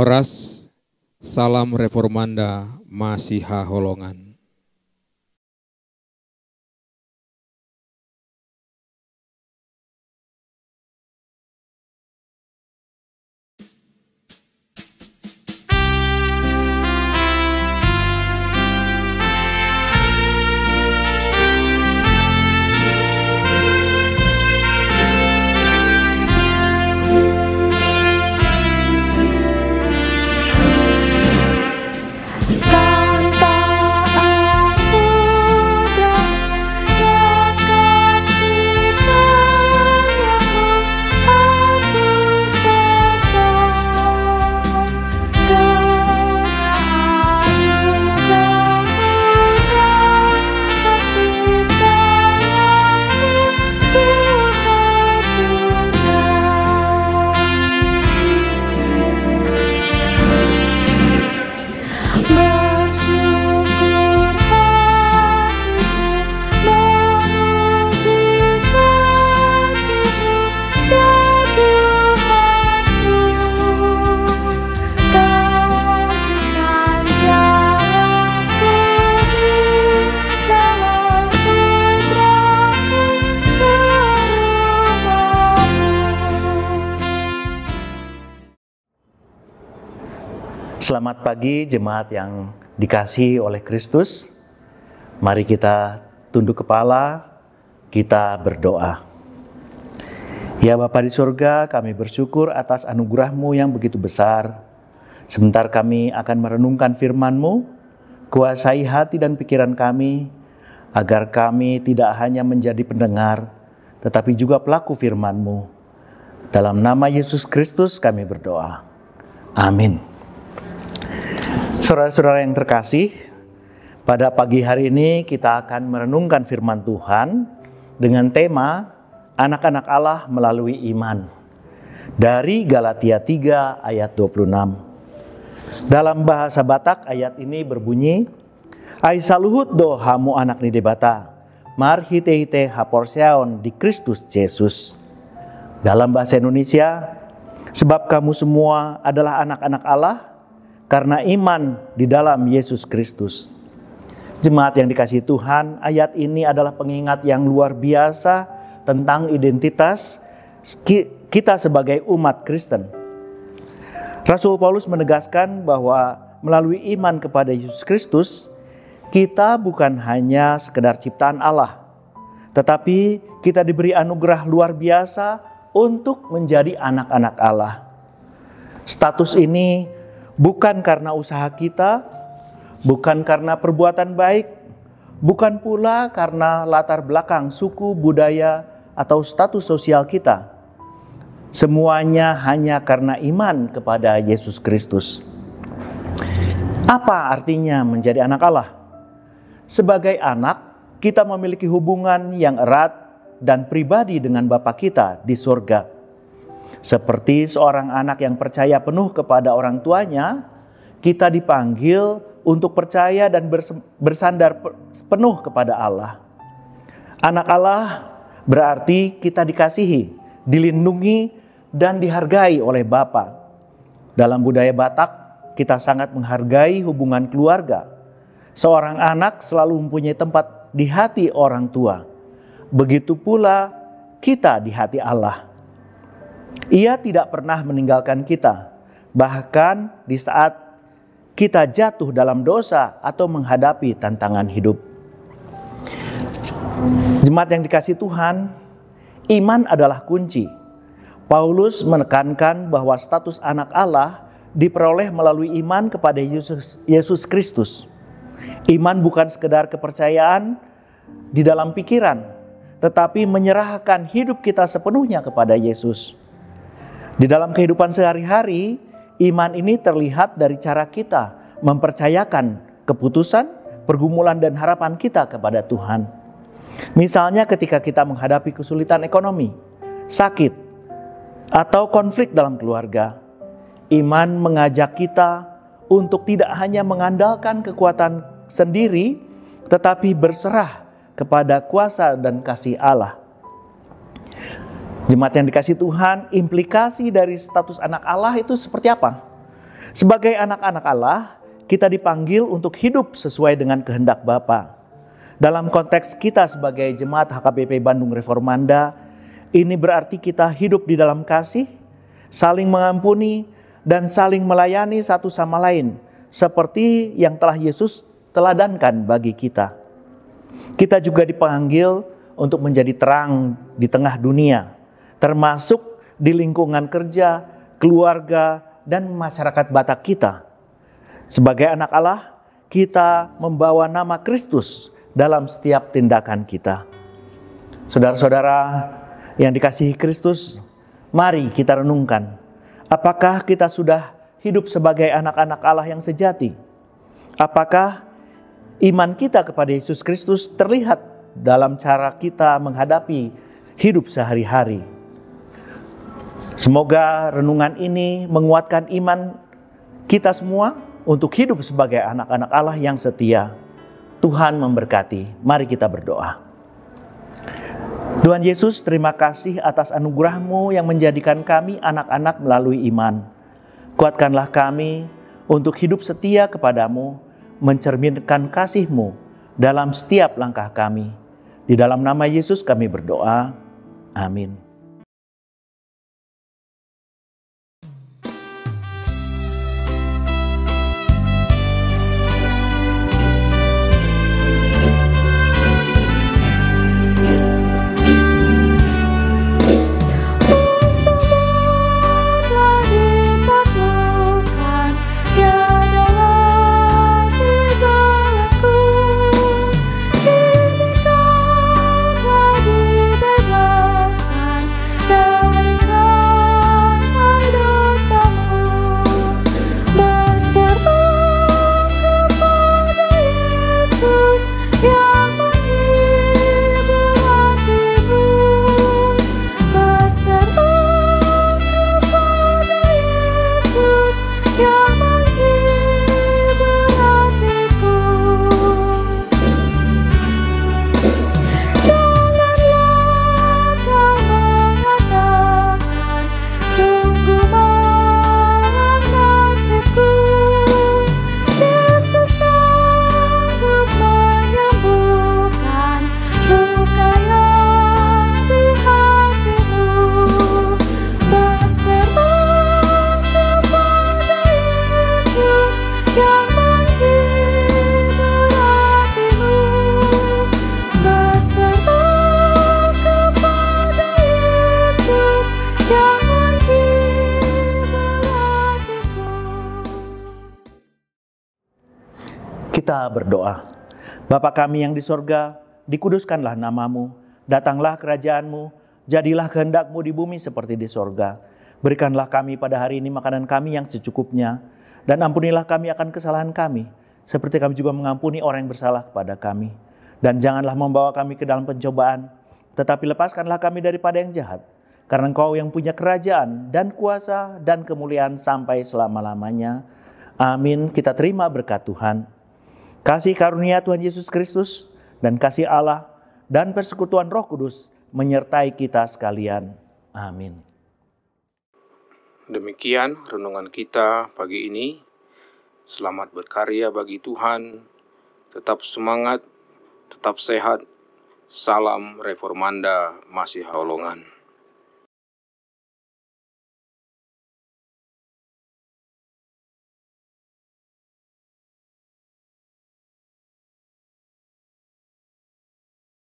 Horas, salam reformanda Masiha Holongan. Selamat pagi jemaat yang dikasihi oleh Kristus. Mari kita tunduk kepala, kita berdoa. Ya Bapa di surga, kami bersyukur atas anugerah-Mu yang begitu besar. Sebentar kami akan merenungkan firman-Mu, kuasai hati dan pikiran kami, agar kami tidak hanya menjadi pendengar, tetapi juga pelaku firman-Mu. Dalam nama Yesus Kristus kami berdoa. Amin. Saudara-saudara yang terkasih, pada pagi hari ini kita akan merenungkan firman Tuhan dengan tema Anak-anak Allah melalui iman. Dari Galatia 3 ayat 26. Dalam bahasa Batak ayat ini berbunyi, Ai saluhut do hamu anak ni debata, marhite-hite haporseon di Kristus Yesus. Dalam bahasa Indonesia, sebab kamu semua adalah anak-anak Allah, karena iman di dalam Yesus Kristus. Jemaat yang dikasihi Tuhan, ayat ini adalah pengingat yang luar biasa tentang identitas kita sebagai umat Kristen. Rasul Paulus menegaskan bahwa melalui iman kepada Yesus Kristus, kita bukan hanya sekedar ciptaan Allah, tetapi kita diberi anugerah luar biasa untuk menjadi anak-anak Allah. Status ini bukan karena usaha kita, bukan karena perbuatan baik, bukan pula karena latar belakang suku, budaya, atau status sosial kita. Semuanya hanya karena iman kepada Yesus Kristus. Apa artinya menjadi anak Allah? Sebagai anak, kita memiliki hubungan yang erat dan pribadi dengan Bapa kita di surga. Seperti seorang anak yang percaya penuh kepada orang tuanya, kita dipanggil untuk percaya dan bersandar penuh kepada Allah. Anak Allah berarti kita dikasihi, dilindungi, dan dihargai oleh Bapa. Dalam budaya Batak, kita sangat menghargai hubungan keluarga. Seorang anak selalu mempunyai tempat di hati orang tua. Begitu pula kita di hati Allah. Ia tidak pernah meninggalkan kita, bahkan di saat kita jatuh dalam dosa atau menghadapi tantangan hidup. Jemaat yang dikasihi Tuhan, iman adalah kunci. Paulus menekankan bahwa status anak Allah diperoleh melalui iman kepada Yesus Kristus. Iman bukan sekedar kepercayaan di dalam pikiran, tetapi menyerahkan hidup kita sepenuhnya kepada Yesus. Di dalam kehidupan sehari-hari, iman ini terlihat dari cara kita mempercayakan keputusan, pergumulan, dan harapan kita kepada Tuhan. Misalnya ketika kita menghadapi kesulitan ekonomi, sakit, atau konflik dalam keluarga, iman mengajak kita untuk tidak hanya mengandalkan kekuatan sendiri, tetapi berserah kepada kuasa dan kasih Allah. Jemaat yang dikasihi Tuhan, implikasi dari status anak Allah itu seperti apa? Sebagai anak-anak Allah, kita dipanggil untuk hidup sesuai dengan kehendak Bapa. Dalam konteks kita sebagai jemaat HKBP Bandung Reformanda, ini berarti kita hidup di dalam kasih, saling mengampuni, dan saling melayani satu sama lain, seperti yang telah Yesus teladankan bagi kita. Kita juga dipanggil untuk menjadi terang di tengah dunia, termasuk di lingkungan kerja, keluarga, dan masyarakat Batak kita. Sebagai anak Allah, kita membawa nama Kristus dalam setiap tindakan kita. Saudara-saudara yang dikasihi Kristus, mari kita renungkan, apakah kita sudah hidup sebagai anak-anak Allah yang sejati? Apakah iman kita kepada Yesus Kristus terlihat dalam cara kita menghadapi hidup sehari-hari? Semoga renungan ini menguatkan iman kita semua untuk hidup sebagai anak-anak Allah yang setia. Tuhan memberkati. Mari kita berdoa. Tuhan Yesus, terima kasih atas anugerah-Mu yang menjadikan kami anak-anak melalui iman. Kuatkanlah kami untuk hidup setia kepadamu, mencerminkan kasih-Mu dalam setiap langkah kami. Di dalam nama Yesus kami berdoa. Amin. Kita berdoa. Bapa kami yang di sorga, dikuduskanlah namamu, datanglah kerajaan-Mu, jadilah kehendak-Mu di bumi seperti di sorga. Berikanlah kami pada hari ini makanan kami yang secukupnya, dan ampunilah kami akan kesalahan kami, seperti kami juga mengampuni orang yang bersalah kepada kami. Dan janganlah membawa kami ke dalam pencobaan, tetapi lepaskanlah kami daripada yang jahat, karena Engkau yang punya kerajaan dan kuasa dan kemuliaan sampai selama-lamanya. Amin. Kita terima berkat Tuhan. Kasih karunia Tuhan Yesus Kristus dan kasih Allah dan persekutuan Roh Kudus menyertai kita sekalian. Amin. Demikian renungan kita pagi ini. Selamat berkarya bagi Tuhan. Tetap semangat, tetap sehat. Salam Reformanda Masiha Holongan.